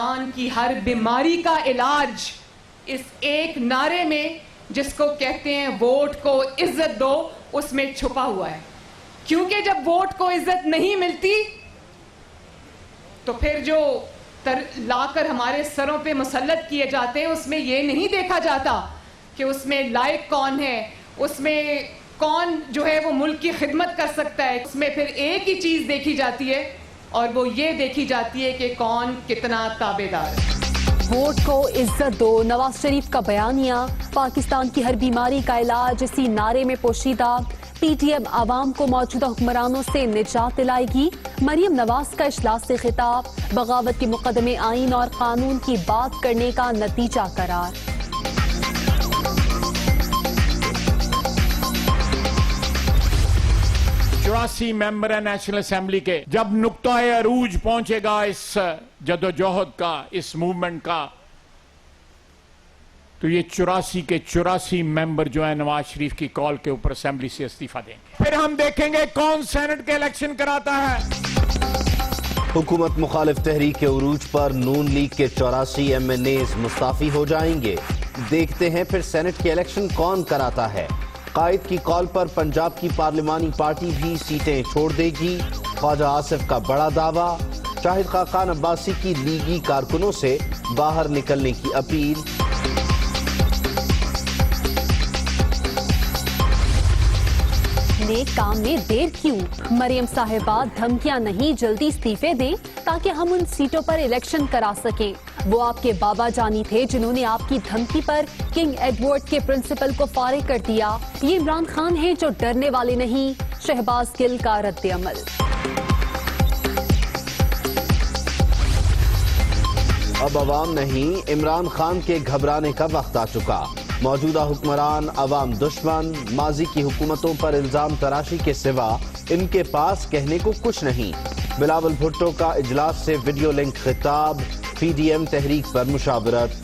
پاکستان کی ہر بیماری کا علاج اس ایک نعرے میں جس کو کہتے ہیں ووٹ کو عزت دو اس میں چھپا ہوا ہے. کیونکہ جب ووٹ کو عزت نہیں ملتی تو پھر جو لا کر ہمارے سروں پہ مسلط کیے جاتے ہیں اس میں یہ نہیں دیکھا جاتا کہ اس میں لائق کون ہے, اس میں کون جو ہے وہ ملک کی خدمت کر سکتا ہے. اس میں پھر ایک ہی چیز دیکھی جاتی ہے اور وہ یہ دیکھی جاتی ہے کہ کون کتنا تابع دار ہے. ووٹ کو عزت دو, نواز شریف کا بیانیہ پاکستان کی ہر بیماری کا علاج اسی نعرے میں پوشیدہ. پی ٹی ایم عوام کو موجودہ حکمرانوں سے نجات دلائے گی. مریم نواز کا اجلاس سے خطاب, بغاوت کے مقدمے آئین اور قانون کی بات کرنے کا نتیجہ قرار. چوراسی ممبر ہیں نیشنل اسمبلی کے. جب نقطہ عروج پہنچے گا اس جدوجہد کا, اس موومنٹ کا, تو یہ 84 کے 84 ممبر جو ہیں نواز شریف کی کال کے اوپر اسمبلی سے استعفیٰ دیں گے. پھر ہم دیکھیں گے کون سینٹ کے الیکشن کراتا ہے. حکومت مخالف تحریک کے عروج پر نون لیگ کے 84 ایم این ایز مستعفی ہو جائیں گے. دیکھتے ہیں پھر سینٹ کے الیکشن کون کراتا ہے. قائد کی کال پر پنجاب کی پارلیمانی پارٹی بھی سیٹیں چھوڑ دے گی. خواجہ آصف کا بڑا دعویٰ, شاہد خاقان عباسی کی لیگی کارکنوں سے باہر نکلنے کی اپیل. نیک کام میں دیر کیوں, مریم صاحبہ دھمکیاں نہیں, جلدی استعفے دیں تاکہ ہم ان سیٹوں پر الیکشن کرا سکیں. وہ آپ کے بابا جانی تھے جنہوں نے آپ کی دھمکی پر کنگ ایڈورڈ کے پرنسپل کو فارغ کر دیا. یہ عمران خان ہیں جو ڈرنے والے نہیں. شہباز گل کا رد عمل. اب عوام نہیں, عمران خان کے گھبرانے کا وقت آ چکا. موجودہ حکمران عوام دشمن, ماضی کی حکومتوں پر الزام تراشی کے سوا ان کے پاس کہنے کو کچھ نہیں. بلاول بھٹو کا اجلاس سے ویڈیو لنک خطاب, پی ڈی ایم تحریک پر مشاورت.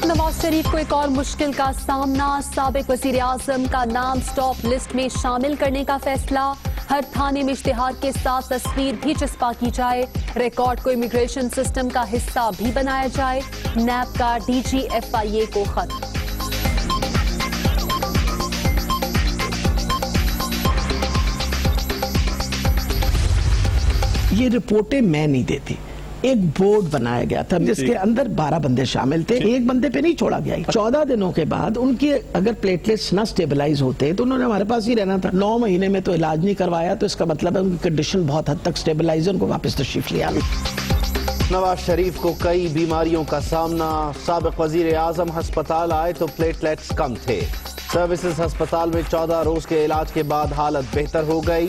نواز شریف کو ایک اور مشکل کا سامنا, سابق وزیر اعظم کا نام سٹاپ لسٹ میں شامل کرنے کا فیصلہ. ہر تھانے میں اشتہار کے ساتھ تصویر بھی چسپاں کی جائے. ریکارڈ کو امیگریشن سسٹم کا حصہ بھی بنایا جائے. نیب کا ڈی جی ایف آئی اے کو خط. یہ رپورٹیں میں نہیں دیتی. ایک بورڈ بنایا گیا تھا جس کے اندر 12 بندے شامل تھے. ایک بندے پہ نہیں چھوڑا گیا. 14 دنوں کے بعد ان کے اگر پلیٹلیٹس نہ سٹیبلائز ہوتے تو انہوں نے ہمارے پاس ہی رہنا تھا. 9 مہینے میں تو علاج نہیں کروایا, تو اس کا مطلب ہے ان کی کنڈیشن بہت حد تک سٹیبلائز ہے, ان کو واپس تشریف لے آنا. نواز شریف کو کئی بیماریوں کا سامنا. سابق وزیر اعظم ہسپتال آئے تو پلیٹلیٹس کم تھے. سروسز ہسپتال میں 14 روز کے علاج کے بعد حالت بہتر ہو گئی.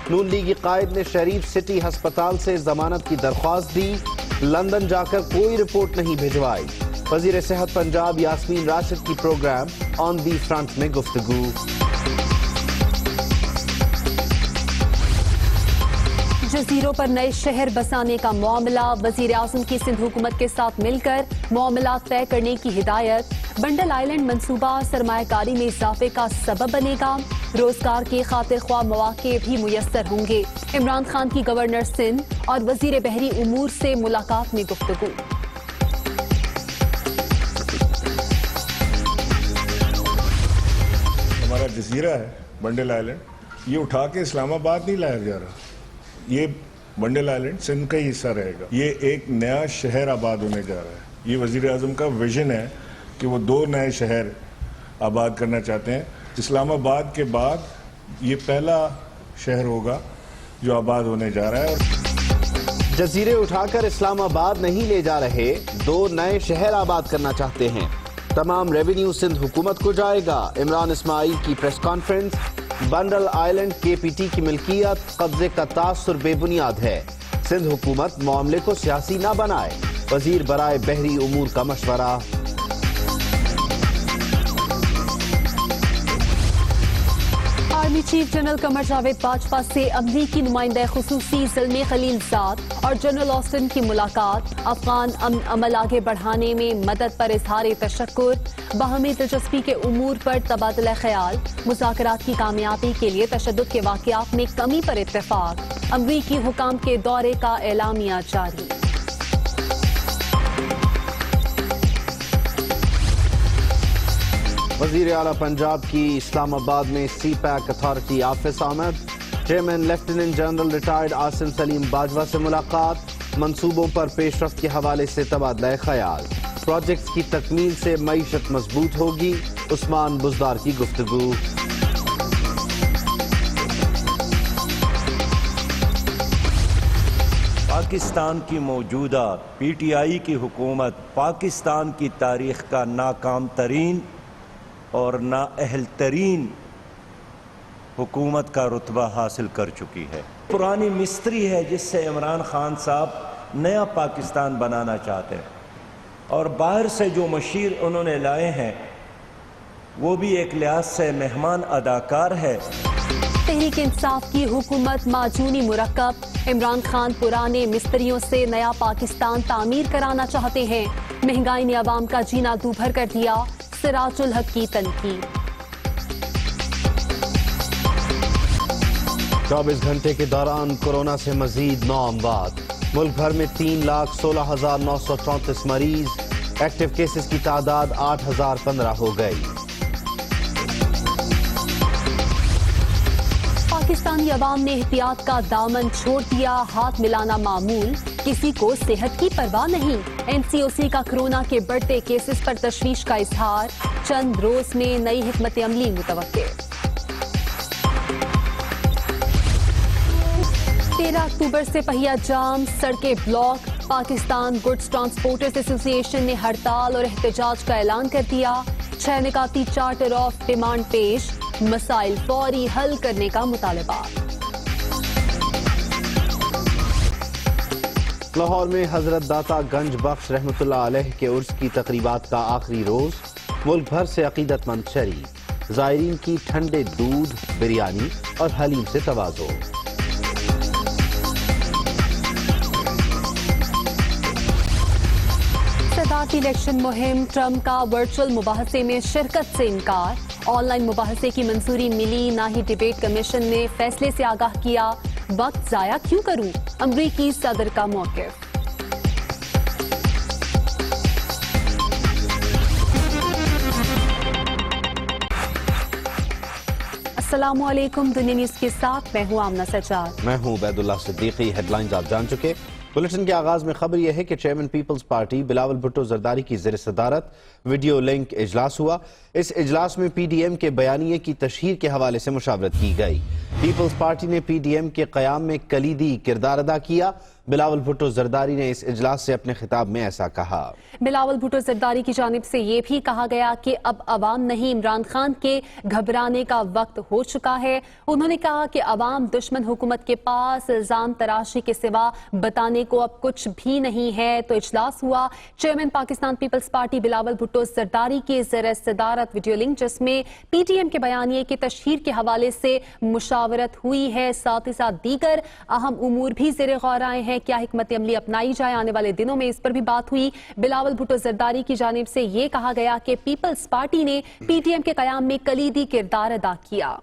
نون لیگی قائد نے شریف سٹی ہسپتال سے ضمانت کی درخواست دی. لندن جا کر کوئی رپورٹ نہیں بھجوائی. وزیر صحت پنجاب یاسمین راشد کی پروگرام آن دی فرنٹ میں گفتگو. جزیروں پر نئے شہر بسانے کا معاملہ, وزیر اعظم کی سندھ حکومت کے ساتھ مل کر معاملات طے کرنے کی ہدایت. بنڈل آئیلینڈ منصوبہ سرمایہ کاری میں اضافے کا سبب بنے گا. روزگار کے خاطر خواہ مواقع بھی میسر ہوں گے. عمران خان کی گورنر سندھ اور وزیر بحری امور سے ملاقات میں گفتگو. ہمارا جزیرہ ہے بنڈل آئیلینڈ, یہ اٹھا کے اسلام آباد نہیں لایا جا رہا. یہ بنڈل آئیلینڈ سندھ کا ہی حصہ رہے گا. یہ ایک نیا شہر آباد ہونے جا رہا ہے. یہ وزیر اعظم کا ویژن ہے کہ وہ 2 نئے شہر آباد کرنا چاہتے ہیں. اسلام آباد کے بعد یہ پہلا شہر ہوگا جو آباد ہونے جا رہا ہے. جزیرے اٹھا کر اسلام آباد نہیں لے جا رہے, 2 نئے شہر آباد کرنا چاہتے ہیں. تمام ریونیو سندھ حکومت کو جائے گا. عمران اسماعیل کی پریس کانفرنس. بنڈل آئیلینڈ کے پی ٹی کی ملکیت, قبضے کا تاثر بے بنیاد ہے. سندھ حکومت معاملے کو سیاسی نہ بنائے. وزیر برائے بحری امور کا مشورہ. Army chief general Qamar Javed Bajwa से अमरीकी नुमाइंदा खुसूसी ज़ल्मे खलीलजाद और जनरल ऑस्टिन की मुलाकात अफगान अमन अमल आगे बढ़ाने में मदद पर इजहार तशक्कुर बाहमी दिलचस्पी के उमूर पर तबादला ख्याल मुज़ाकरात की कामयाबी के लिए तशद्दुद के वाक़यात में कमी पर इत्तेफाक अमरीकी हुकाम के दौरे का एलामिया जारी। वजीर आला पंजाब की इस्लामाबाद में CPAC अथॉरिटी ऑफिस आमद। Chairman lieutenant general retired Asim Salim Bajwa से मुलाकात। मंसूबों पर पेशरफ्त के हवाले से तबादला ख्याल। प्रोजेक्ट्स की तकमील से मईशत मजबूत होगी। उस्मान बुज़दार की गुफ्तगू। पाकिस्तान की मौजूदा PTI की हुकूमत पाकिस्तान की तारीख का नाकाम तरीन और नाअहल तरीन हुकूमत का रुतबा हासिल कर चुकी है। पुरानी मिस्त्री है जिससे इमरान खान साहब नया पाकिस्तान बनाना चाहते हैं और बाहर से जो मशीर उन्होंने लाए हैं वो भी एक लिहाज से मेहमान अदाकार है। तहरीक इंसाफ की हुकूमत माजूनी मुरक्कब। इमरान खान पुराने मिस्त्रियों से नया पाकिस्तान तामीर कराना चाहते हैं। महंगाई ने अवाम का जीना दूभर कर दिया। सिराजुल हक की तनकीद। 24 घंटे के दौरान कोरोना से मजीद 9 अमवात। मुल्क भर में 3,16,934 मरीज। एक्टिव केसेस की तादाद 8,015 हो गई। पाकिस्तानी अवाम ने एहतियात का दामन छोड़ दिया। हाथ मिलाना मामूल, किसी को सेहत की परवाह नहीं। NCOC का कोरोना के बढ़ते केसेस पर तशवीश का इजहार। चंद रोज में नई हिकमत अमली मुतवक्के। 13 अक्टूबर से पहिया जाम, सड़कें block. Pakistan goods transporters association ने हड़ताल और एहतजाज का ऐलान कर दिया। 6 निकाती चार्टर ऑफ डिमांड पेश। मसाइल फौरी हल करने का मुतालबा। लाहौर में हजरत दाता गंज बख्श रहमतुल्लाह अलैह के उर्स की तकरीबात का आखिरी रोज। मुल्क भर से अकीदतमंद शरीक। ज़ायरीन की ठंडे दूध, बिरयानी और हलीम से तवाज़ो। सदारती इलेक्शन मुहिम। ट्रंप का वर्चुअल मुबाहसे में शिरकत से इनकार। ऑनलाइन मुबाहसे की मंजूरी मिली, ना ही डिबेट कमीशन ने फैसले से आगाह किया। वक्त जाया क्यों करूं, अमरीकी सदर का मौक़िफ़। अस्सलामुअलैकुम, दुनिया न्यूज़ के साथ मैं हूं आमना सज्जाद। मैं हूं उबैदुल्लाह सिद्दीकी। हेडलाइंस आप जान चुके। बुलेटिन के आगाज में खबर यह है कि chairman Peoples Party Bilawal Bhutto Zardari की ज़ेर सदारत वीडियो लिंक इजलास हुआ। इस इजलास में PDM के बयानिए की तशहीर के हवाले से मुशावरत की गई। पीपल्स पार्टी ने PDM के क़याम में कलीदी किरदार अदा किया। बिलावल भुट्टो जरदारी ने इस इजलास से अपने खिताब में ऐसा कहा। बिलावल भुट्टो जरदारी की जानिब से ये भी कहा गया कि अब अवाम नहीं, इमरान खान के घबराने का वक्त हो चुका है। उन्होंने कहा कि अवाम दुश्मन हुकूमत के पास इल्जाम तराशी के सिवा बताने को अब कुछ भी नहीं है। तो इजलास हुआ। Chairman Pakistan Peoples Party Bilawal Bhutto Zardari की ज़ेर सदारत वीडियो लिंक, जिसमें PTM के बयानिए की तशहीर के हवाले से मुशावरत हुई है। साथ ही साथ दीगर अहम उमूर भी ज़ेर गौर आए हैं। क्या हिकमत अमली अपनाई जाए आने वाले दिनों में, इस पर भी बात हुई। बिलावल भुट्टो जरदारी की जानिब से ये कहा गया कि पीपल्स पार्टी ने PTM के कयाम में कलीदी किरदार अदा किया।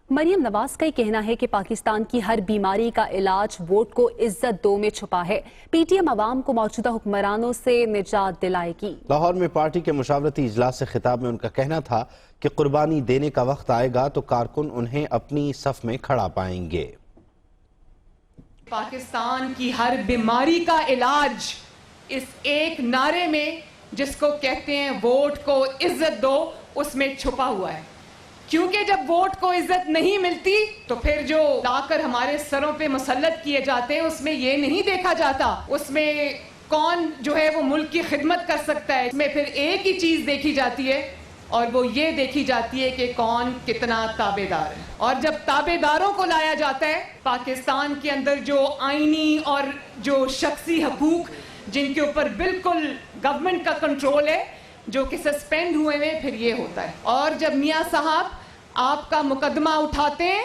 मरियम नवाज का कहना है कि पाकिस्तान की हर बीमारी का इलाज वोट को इज्जत दो में छुपा है। PTM अवाम को मौजूदा हुक्मरानों से निजात दिलाएगी। लाहौर में पार्टी के मुशावरती इजलास से खिताब में उनका कहना था कि कुर्बानी देने का वक्त आएगा तो कारकुन उन्हें अपनी सफ में खड़ा पाएंगे। पाकिस्तान की हर बीमारी का इलाज इस एक नारे में, जिसको कहते हैं वोट को इज्जत दो, उसमें छुपा हुआ है। क्योंकि जब वोट को इज्जत नहीं मिलती तो फिर जो लाकर हमारे सरों पे मुसल्लत किए जाते हैं उसमें ये नहीं देखा जाता उसमें कौन जो है वो मुल्क की खिदमत कर सकता है। इसमें फिर एक ही चीज देखी जाती है और वो ये देखी जाती है कि कौन कितना ताबेदार है। और जब ताबेदारों को लाया जाता है, पाकिस्तान के अंदर जो आईनी और जो शख्सी हकूक जिनके ऊपर बिल्कुल गवर्नमेंट का कंट्रोल है, जो कि सस्पेंड हुए हैं, फिर ये होता है। और जब मियाँ साहब आपका मुकदमा उठाते हैं,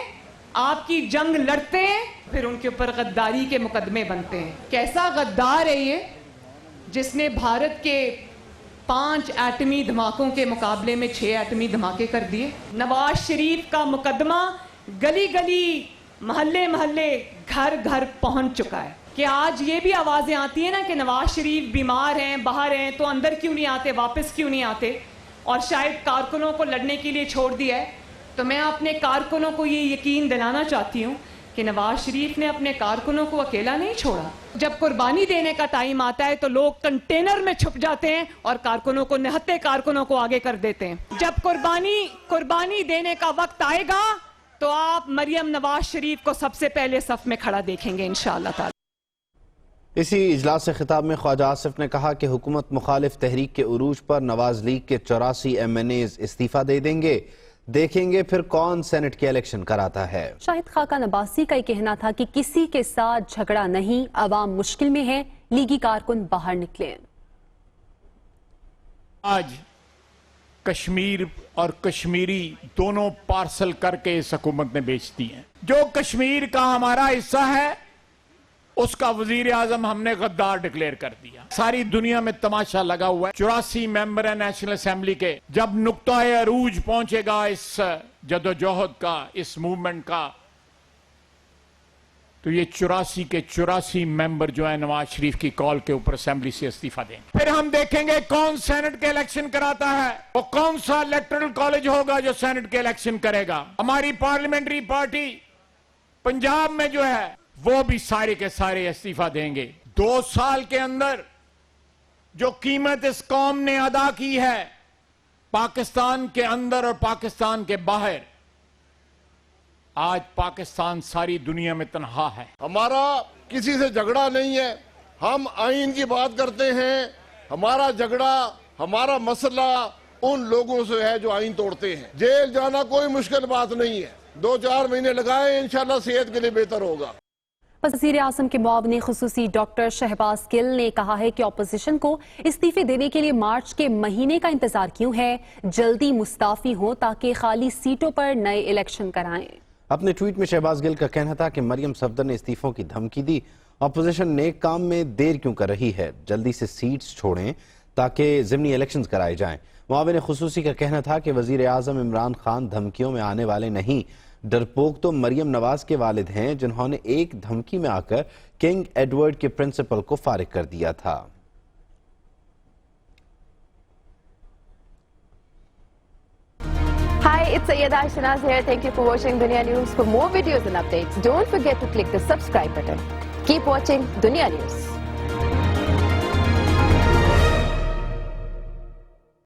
आपकी जंग लड़ते हैं, फिर उनके ऊपर गद्दारी के मुकदमे बनते हैं। कैसा गद्दार है ये, जिसने भारत के 5 एटमी धमाकों के मुकाबले में 6 एटमी धमाके कर दिए। नवाज शरीफ का मुकदमा गली गली, महल्ले महल्ले, घर घर पहुंच चुका है। कि आज ये भी आवाजें आती हैं ना कि नवाज शरीफ बीमार हैं, बाहर हैं, तो अंदर क्यों नहीं आते, वापस क्यों नहीं आते, और शायद कारकुनों को लड़ने के लिए छोड़ दिया है। तो मैं अपने कारकुनों को ये यकीन दिलाना चाहती हूँ कि नवाज शरीफ ने अपने कारकुनों को अकेला नहीं छोड़ा। जब कुर्बानी देने का टाइम आता है तो लोग कंटेनर में छुप जाते हैं और कारकुनों को, निहत्ते कारकुनों को आगे कर देते हैं। जब कुर्बानी देने का वक्त आएगा तो आप मरियम नवाज शरीफ को सबसे पहले सफ में खड़ा देखेंगे इंशाअल्लाह ताला। इसी इजलास से खिताब में ख्वाजा आसिफ ने कहा कि हुकूमत मुखालिफ तहरीक के उरूज पर नवाज लीग के 84 MNAs इस्तीफा दे देंगे, देखेंगे फिर कौन सेनेट के इलेक्शन कराता है। शाहिद खाकान अब्बासी का ये कहना था कि किसी के साथ झगड़ा नहीं, अवाम मुश्किल में है, लीगी कारकुन बाहर निकले। आज कश्मीर और कश्मीरी दोनों पार्सल करके इस हुकूमत ने बेच दी हैं। जो कश्मीर का हमारा हिस्सा है उसका वजीर आजम हमने गद्दार डिक्लेयर कर दिया। सारी दुनिया में तमाशा लगा हुआ है। 84 मेंबर है नेशनल असेंबली के। जब नुक्ता अरूज पहुंचेगा इस जदोजहद का, इस मूवमेंट का, तो ये 84 के 84 मेंबर जो है नवाज शरीफ की कॉल के ऊपर असेंबली से इस्तीफा देंगे। फिर हम देखेंगे कौन सेनेट के इलेक्शन कराता है, वो कौन सा इलेक्टोरल कॉलेज होगा जो सेनेट के इलेक्शन करेगा। हमारी पार्लियामेंट्री पार्टी पंजाब में जो है वो भी सारे के सारे इस्तीफा देंगे। 2 साल के अंदर जो कीमत इस कौम ने अदा की है, पाकिस्तान के अंदर और पाकिस्तान के बाहर, आज पाकिस्तान सारी दुनिया में तन्हा है। हमारा किसी से झगड़ा नहीं है, हम आइन की बात करते हैं। हमारा झगड़ा, हमारा मसला उन लोगों से है जो आइन तोड़ते हैं। जेल जाना कोई मुश्किल बात नहीं है, 2-4 महीने लगाए, इंशाल्लाह सेहत के लिए बेहतर होगा। वज़ीर आज़म के मुआविन खुसूसी डॉक्टर शहबाज गिल ने कहा है कि अपोजिशन को इस्तीफे देने के लिए मार्च के महीने का इंतजार क्यों है, जल्दी मुस्ताफी हो ताकि खाली सीटों पर नए इलेक्शन कराएं। अपने ट्वीट में शहबाज गिल का कहना था कि मरियम सफदर ने इस्तीफों की धमकी दी, अपोजिशन नेक काम में देर क्यों कर रही है, जल्दी से सीट्स छोड़ें ताकि ज़िमनी इलेक्शंस कराए जाएं। मुआविन खुसूसी का कहना था कि वज़ीर आज़म इमरान खान धमकियों में आने वाले नहीं, डरपोक तो मरियम नवाज के वालिद हैं जिन्होंने एक धमकी में आकर किंग एडवर्ड के प्रिंसिपल को फारिग कर दिया था। Hi, it's Sayyeda Shanaz here. Thank you for watching Dunya News. For more videos and updates, don't forget to click the subscribe button. Keep watching Dunya News.